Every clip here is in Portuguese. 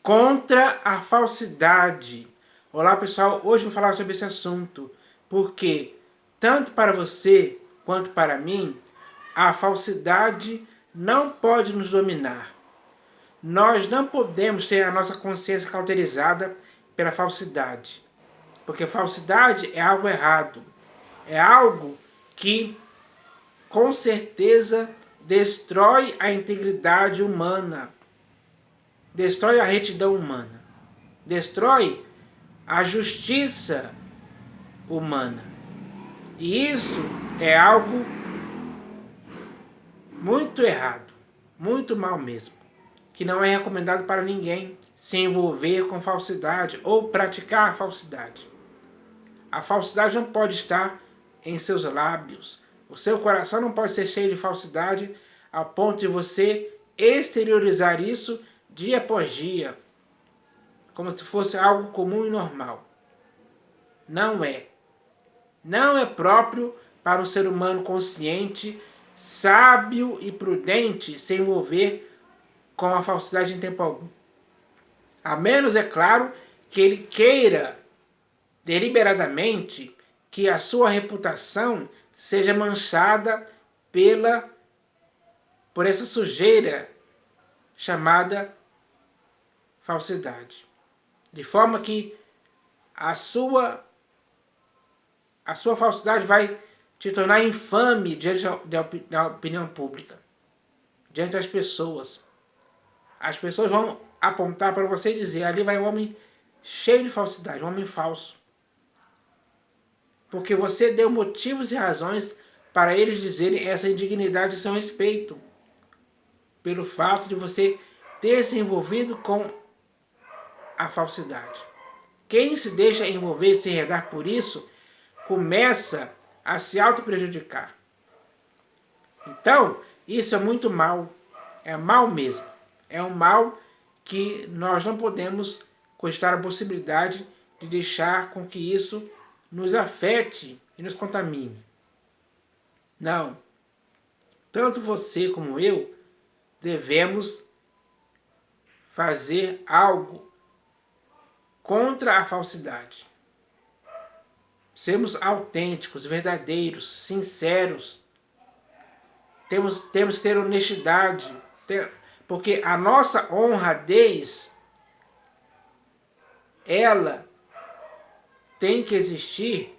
contra a falsidade. Olá pessoal, hoje vou falar sobre esse assunto, porque tanto para você quanto para mim, a falsidade não pode nos dominar. Nós não podemos ter a nossa consciência cauterizada pela falsidade, porque falsidade é algo errado, é algo que com certeza destrói a integridade humana, destrói a retidão humana, destrói a justiça humana. E isso é algo muito errado, muito mal mesmo, que não é recomendado para ninguém se envolver com falsidade ou praticar a falsidade. A falsidade não pode estar em seus lábios. O seu coração não pode ser cheio de falsidade a ponto de você exteriorizar isso dia após dia, como se fosse algo comum e normal. Não é. Não é próprio para um ser humano consciente, sábio e prudente se envolver com a falsidade em tempo algum. A menos, é claro, que ele queira deliberadamente que a sua reputação seja manchada por essa sujeira chamada falsidade. De forma que a sua falsidade vai te tornar infame diante da opinião pública, diante das pessoas. As pessoas vão apontar para você e dizer: ali vai um homem cheio de falsidade, um homem falso. Porque você deu motivos e razões para eles dizerem essa indignidade a seu respeito, pelo fato de você ter se envolvido com a falsidade. Quem se deixa envolver e se enredar por isso, começa a se auto-prejudicar. Então, isso é muito mal. É mal mesmo. É um mal que nós não podemos cogitar a possibilidade de deixar com que isso nos afete e nos contamine. Não. Tanto você como eu devemos fazer algo contra a falsidade. Sermos autênticos, verdadeiros, sinceros. Temos que ter honestidade, porque a nossa honradez, ela tem que existir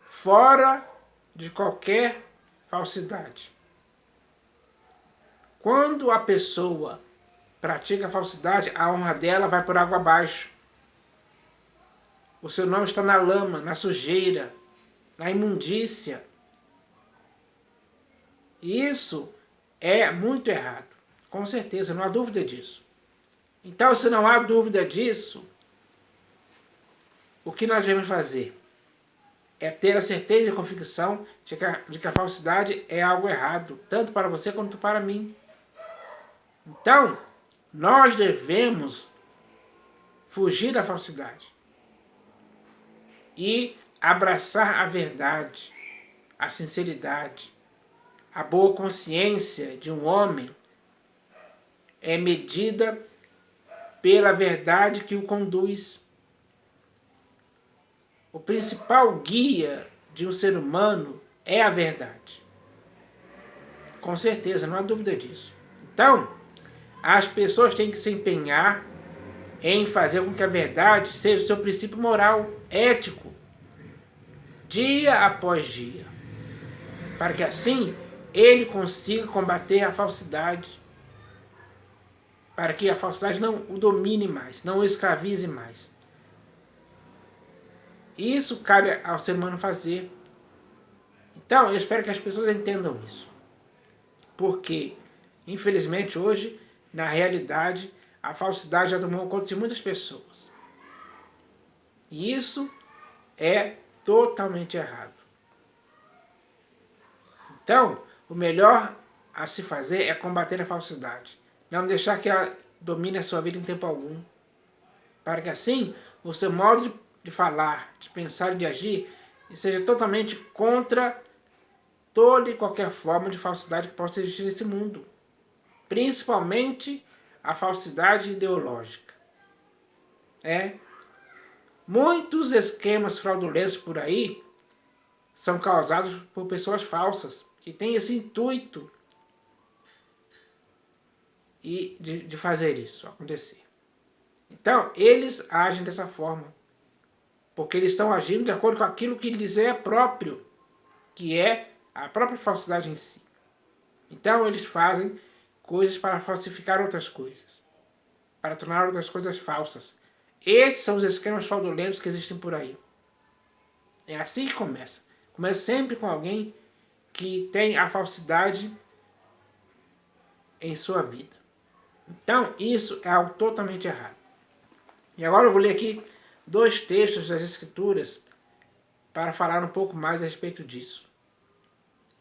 fora de qualquer falsidade. Quando a pessoa pratica a falsidade, a honra dela vai por água abaixo. O seu nome está na lama, na sujeira, na imundícia. E isso é muito errado. Com certeza, não há dúvida disso. Então, se não há dúvida disso, o que nós devemos fazer é ter a certeza e a convicção de que a falsidade é algo errado, tanto para você quanto para mim. Então, nós devemos fugir da falsidade e abraçar a verdade, a sinceridade. A boa consciência de um homem é medida pela verdade que o conduz. O principal guia de um ser humano é a verdade. Com certeza, não há dúvida disso. Então, as pessoas têm que se empenhar em fazer com que a verdade seja o seu princípio moral, ético, dia após dia, para que assim ele consiga combater a falsidade, para que a falsidade não o domine mais, não o escravize mais. Isso cabe ao ser humano fazer. Então, eu espero que as pessoas entendam isso. Porque, infelizmente, hoje, na realidade, a falsidade já tomou conta de muitas pessoas. E isso é totalmente errado. Então, o melhor a se fazer é combater a falsidade. Não deixar que ela domine a sua vida em tempo algum. Para que assim, o seu modo de falar, de pensar e de agir seja totalmente contra toda e qualquer forma de falsidade que possa existir nesse mundo. Principalmente a falsidade ideológica. É. Muitos esquemas fraudulentos por aí são causados por pessoas falsas, que têm esse intuito de fazer isso acontecer. Então, eles agem dessa forma, porque eles estão agindo de acordo com aquilo que lhes é próprio, que é a própria falsidade em si. Então, eles fazem coisas para falsificar outras coisas, para tornar outras coisas falsas. Esses são os esquemas fraudulentos que existem por aí. É assim que começa. Começa sempre com alguém que tem a falsidade em sua vida. Então, isso é algo totalmente errado. E agora eu vou ler aqui 2 textos das Escrituras para falar um pouco mais a respeito disso.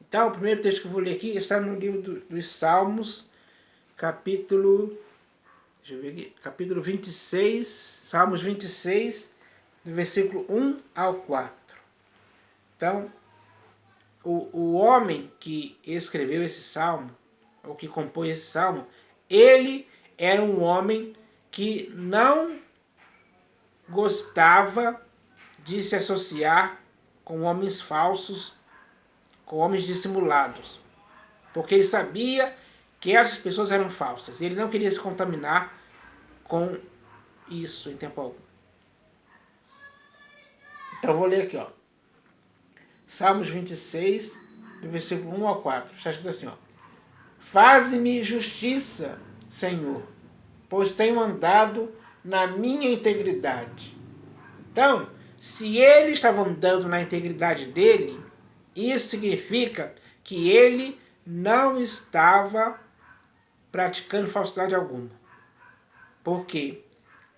Então, o primeiro texto que eu vou ler aqui está no livro dos Salmos, capítulo 26, Salmos 26, do versículo 1 ao 4. Então, o homem que escreveu esse salmo, ou que compôs esse salmo, ele era um homem que não gostava de se associar com homens falsos, com homens dissimulados, porque ele sabia que essas pessoas eram falsas e ele não queria se contaminar com isso em tempo algum. Então eu vou ler aqui, ó. Salmos 26, do versículo 1 ao 4. Está escrito assim, ó. Faze-me justiça, Senhor, pois tenho andado na minha integridade. Então, se ele estava andando na integridade dele, isso significa que ele não estava praticando falsidade alguma. Por quê?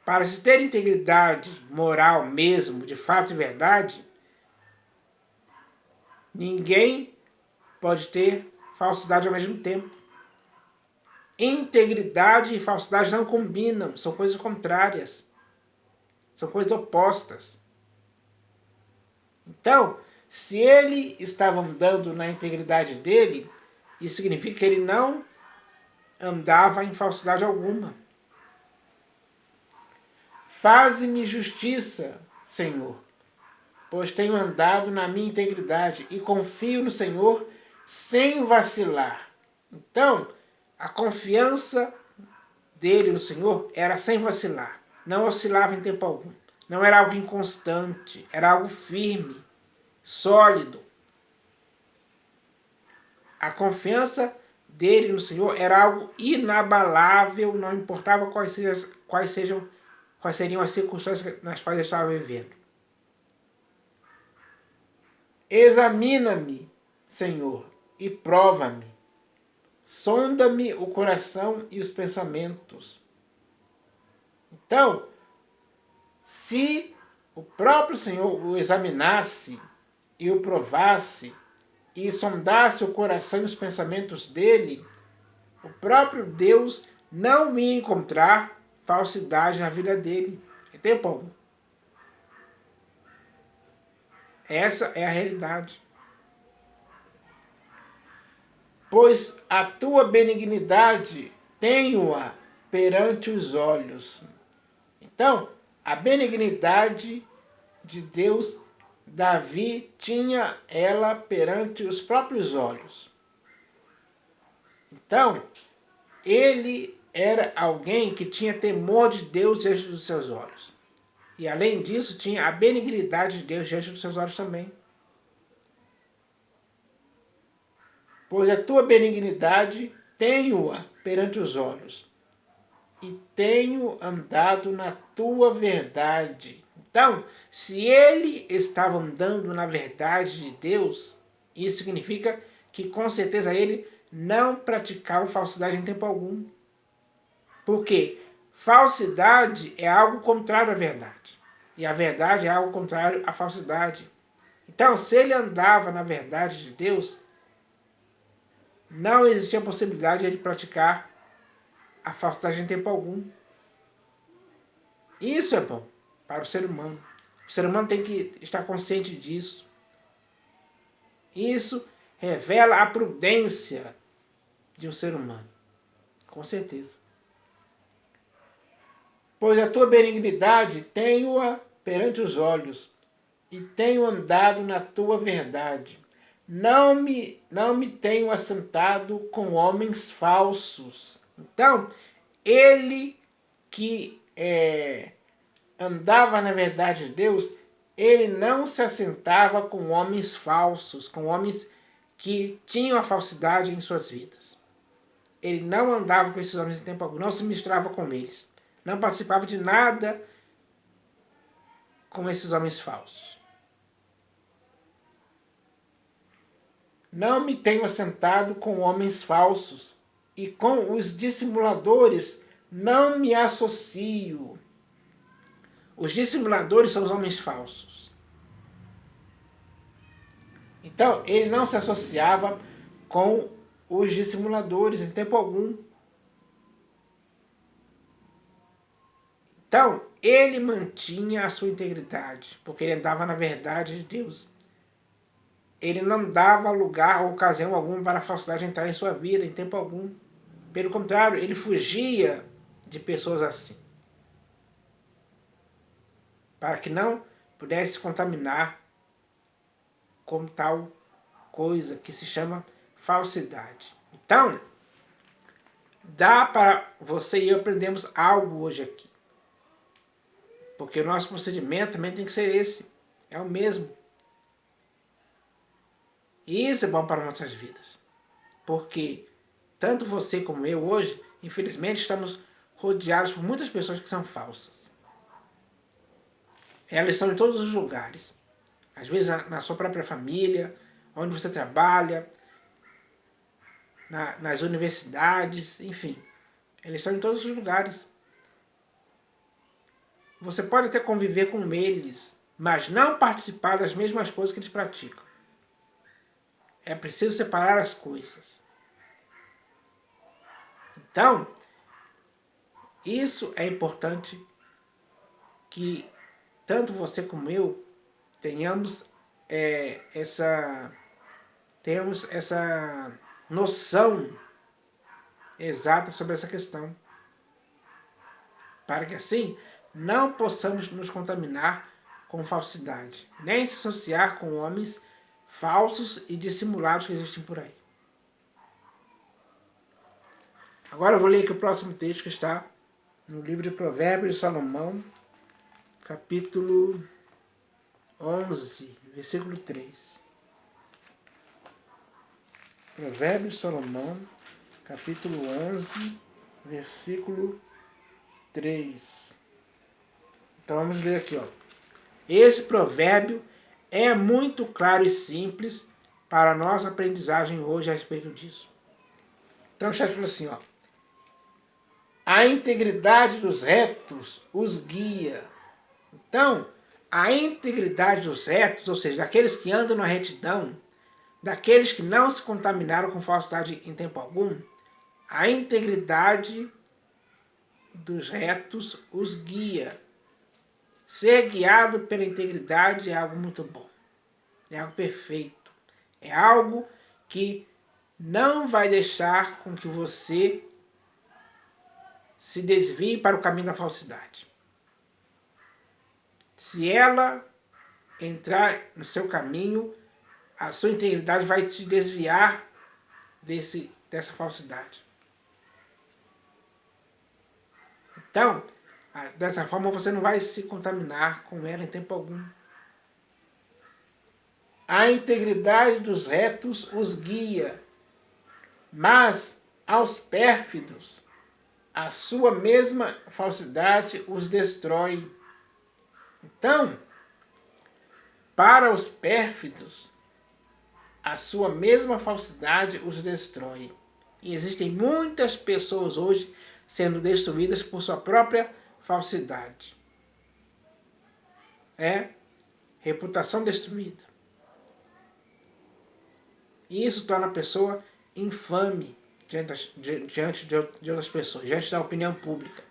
Para se ter integridade moral mesmo, de fato e verdade, ninguém pode ter falsidade ao mesmo tempo. Integridade e falsidade não combinam, são coisas contrárias, são coisas opostas. Então, se ele estava andando na integridade dele, isso significa que ele não andava em falsidade alguma. Faze-me justiça, Senhor, pois tenho andado na minha integridade e confio no Senhor sem vacilar. Então, a confiança dele no Senhor era sem vacilar. Não oscilava em tempo algum. Não era algo inconstante, era algo firme, sólido. A confiança dele no Senhor era algo inabalável, não importava quais seriam as circunstâncias nas quais ele estava vivendo. Examina-me, Senhor, e prova-me. Sonda-me o coração e os pensamentos. Então, se o próprio Senhor o examinasse e o provasse e sondasse o coração e os pensamentos dele, o próprio Deus não ia encontrar falsidade na vida dele. Em tempo algum. Essa é a realidade. Pois a tua benignidade tenho-a perante os olhos. Então, a benignidade de Deus, Davi tinha ela perante os próprios olhos. Então, ele era alguém que tinha temor de Deus diante dos seus olhos. E além disso, tinha a benignidade de Deus diante dos seus olhos também. Pois a tua benignidade tenho-a perante os olhos, e tenho andado na tua verdade. Então, se ele estava andando na verdade de Deus, isso significa que com certeza ele não praticava falsidade em tempo algum. Porque falsidade é algo contrário à verdade. E a verdade é algo contrário à falsidade. Então, se ele andava na verdade de Deus, não existia possibilidade de ele praticar a falsidade em tempo algum. Isso é bom para o ser humano. O ser humano tem que estar consciente disso. Isso revela a prudência de um ser humano. Com certeza. Pois a tua benignidade tenho-a perante os olhos, e tenho andado na tua verdade. Não me tenho assentado com homens falsos. Então, ele que andava na verdade de Deus, ele não se assentava com homens falsos, com homens que tinham a falsidade em suas vidas. Ele não andava com esses homens em tempo algum, não se misturava com eles. Não participava de nada com esses homens falsos. Não me tenho assentado com homens falsos, e com os dissimuladores não me associo. Os dissimuladores são os homens falsos. Então, ele não se associava com os dissimuladores em tempo algum. Então, ele mantinha a sua integridade, porque ele andava na verdade de Deus. Ele não dava lugar ou ocasião alguma para a falsidade entrar em sua vida em tempo algum. Pelo contrário, ele fugia de pessoas assim, para que não pudesse contaminar com tal coisa que se chama falsidade. Então, dá para você e eu aprendermos algo hoje aqui. Porque o nosso procedimento também tem que ser esse. É o mesmo. E isso é bom para nossas vidas. Porque tanto você como eu hoje, infelizmente, estamos rodeados por muitas pessoas que são falsas. Elas estão em todos os lugares. Às vezes na sua própria família, onde você trabalha, nas universidades, enfim. Eles estão em todos os lugares. Você pode até conviver com eles, mas não participar das mesmas coisas que eles praticam. É preciso separar as coisas. Então, isso é importante que tanto você como eu tenhamos essa noção exata sobre essa questão. Para que assim não possamos nos contaminar com falsidade, nem se associar com homens falsos e dissimulados que existem por aí. Agora eu vou ler aqui o próximo texto que está no livro de Provérbios de Salomão, capítulo 11, versículo 3. Provérbios de Salomão, capítulo 11, versículo 3. Então vamos ler aqui, ó. Esse provérbio é muito claro e simples para a nossa aprendizagem hoje a respeito disso. Então está escrito assim, ó. A integridade dos retos os guia. Então, a integridade dos retos, ou seja, daqueles que andam na retidão, daqueles que não se contaminaram com falsidade em tempo algum, a integridade dos retos os guia. Ser guiado pela integridade é algo muito bom, é algo perfeito, é algo que não vai deixar com que você se desvie para o caminho da falsidade. Se ela entrar no seu caminho, a sua integridade vai te desviar dessa falsidade. Então, dessa forma você não vai se contaminar com ela em tempo algum. A integridade dos retos os guia, mas aos pérfidos a sua mesma falsidade os destrói. Então, para os pérfidos, a sua mesma falsidade os destrói. E existem muitas pessoas hoje sendo destruídas por sua própria falsidade. Reputação destruída. E isso torna a pessoa infame diante de outras pessoas, diante da opinião pública.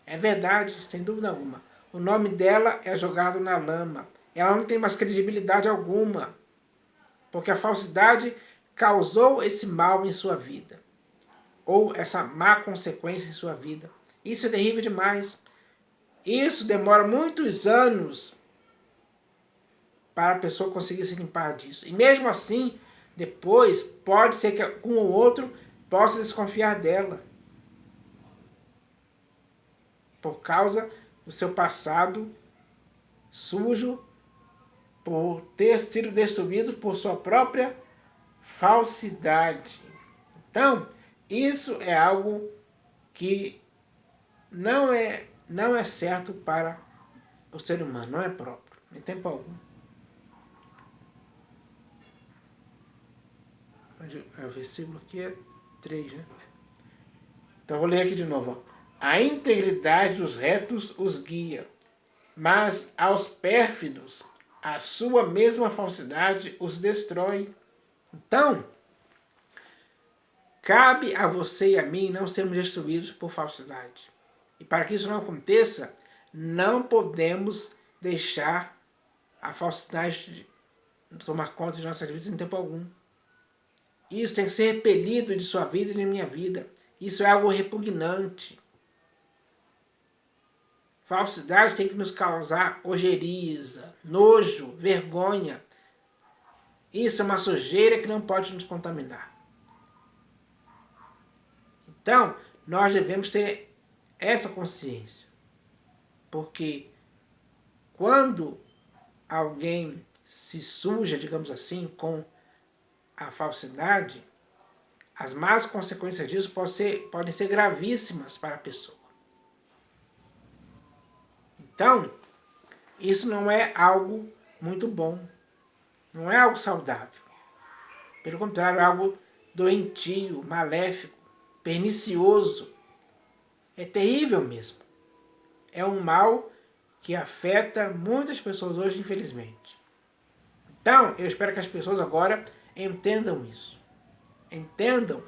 É verdade, sem dúvida alguma. O nome dela é jogado na lama. Ela não tem mais credibilidade alguma, porque a falsidade causou esse mal em sua vida, ou essa má consequência em sua vida. Isso é terrível demais. Isso demora muitos anos para a pessoa conseguir se limpar disso. E mesmo assim, depois, pode ser que um ou outro possa desconfiar dela. Por causa do seu passado sujo, por ter sido destruído por sua própria falsidade. Então, isso é algo que não é certo para o ser humano, não é próprio, em tempo algum. O versículo aqui é 3, né? Então vou ler aqui de novo. Ó. A integridade dos retos os guia, mas aos pérfidos a sua mesma falsidade os destrói. Então, cabe a você e a mim não sermos destruídos por falsidade. E para que isso não aconteça, não podemos deixar a falsidade tomar conta de nossas vidas em tempo algum. Isso tem que ser repelido de sua vida e de minha vida. Isso é algo repugnante. Falsidade tem que nos causar ojeriza, nojo, vergonha. Isso é uma sujeira que não pode nos contaminar. Então, nós devemos ter essa consciência. Porque quando alguém se suja, digamos assim, com a falsidade, as más consequências disso podem ser gravíssimas para a pessoa. Então, isso não é algo muito bom, não é algo saudável. Pelo contrário, é algo doentio, maléfico, pernicioso. É terrível mesmo. É um mal que afeta muitas pessoas hoje, infelizmente. Então, eu espero que as pessoas agora entendam isso. Entendam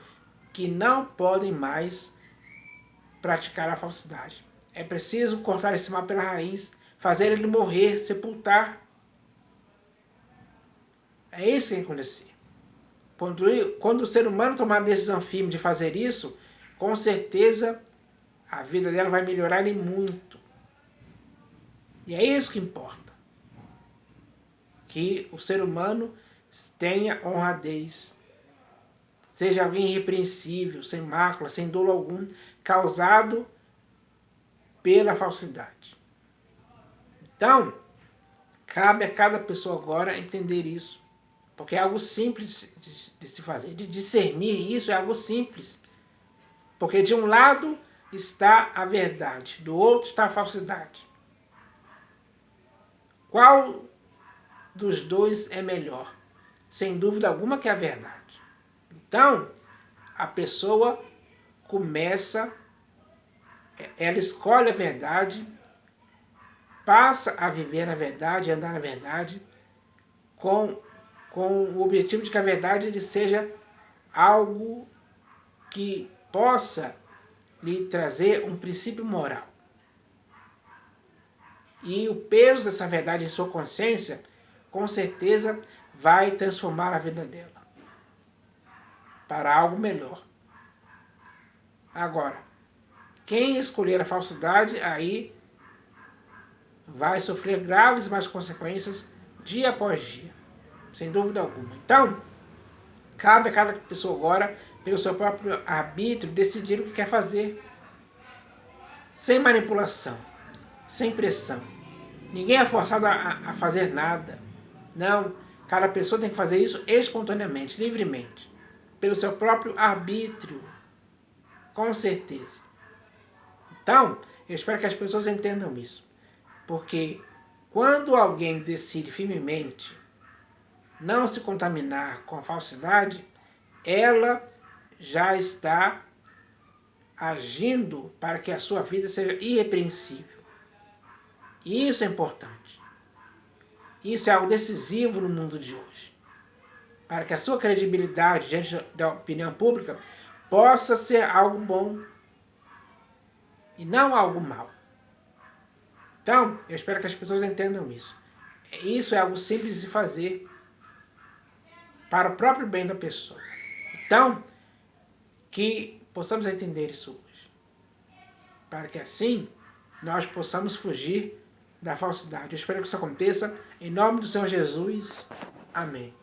que não podem mais praticar a falsidade. É preciso cortar esse mal pela raiz, fazer ele morrer, sepultar. É isso que tem que acontecer. Quando o ser humano tomar a decisão firme de fazer isso, com certeza a vida dela vai melhorar e muito. E é isso que importa. Que o ser humano tenha honradez. Seja alguém irrepreensível, sem mácula, sem dolo algum, causado pela falsidade. Então, cabe a cada pessoa agora entender isso. Porque é algo simples de se fazer. De discernir isso é algo simples. Porque de um lado está a verdade, do outro está a falsidade. Qual dos dois é melhor? Sem dúvida alguma que é a verdade. Então, a pessoa ela escolhe a verdade, passa a viver na verdade, andar na verdade, com o objetivo de que a verdade seja algo que possa lhe trazer um princípio moral. E o peso dessa verdade em sua consciência, com certeza, vai transformar a vida dela para algo melhor. Agora, quem escolher a falsidade, aí vai sofrer graves más consequências dia após dia, sem dúvida alguma. Então, cabe a cada pessoa agora, pelo seu próprio arbítrio, decidir o que quer fazer, sem manipulação, sem pressão. Ninguém é forçado a fazer nada. Não, cada pessoa tem que fazer isso espontaneamente, livremente, pelo seu próprio arbítrio, com certeza. Então, eu espero que as pessoas entendam isso. Porque quando alguém decide firmemente não se contaminar com a falsidade, ela já está agindo para que a sua vida seja irrepreensível. E isso é importante. Isso é algo decisivo no mundo de hoje. Para que a sua credibilidade diante da opinião pública possa ser algo bom e não algo mau. Então, eu espero que as pessoas entendam isso. Isso é algo simples de fazer para o próprio bem da pessoa. Então, que possamos entender isso hoje. Para que assim nós possamos fugir da falsidade. Eu espero que isso aconteça. Em nome do Senhor Jesus. Amém.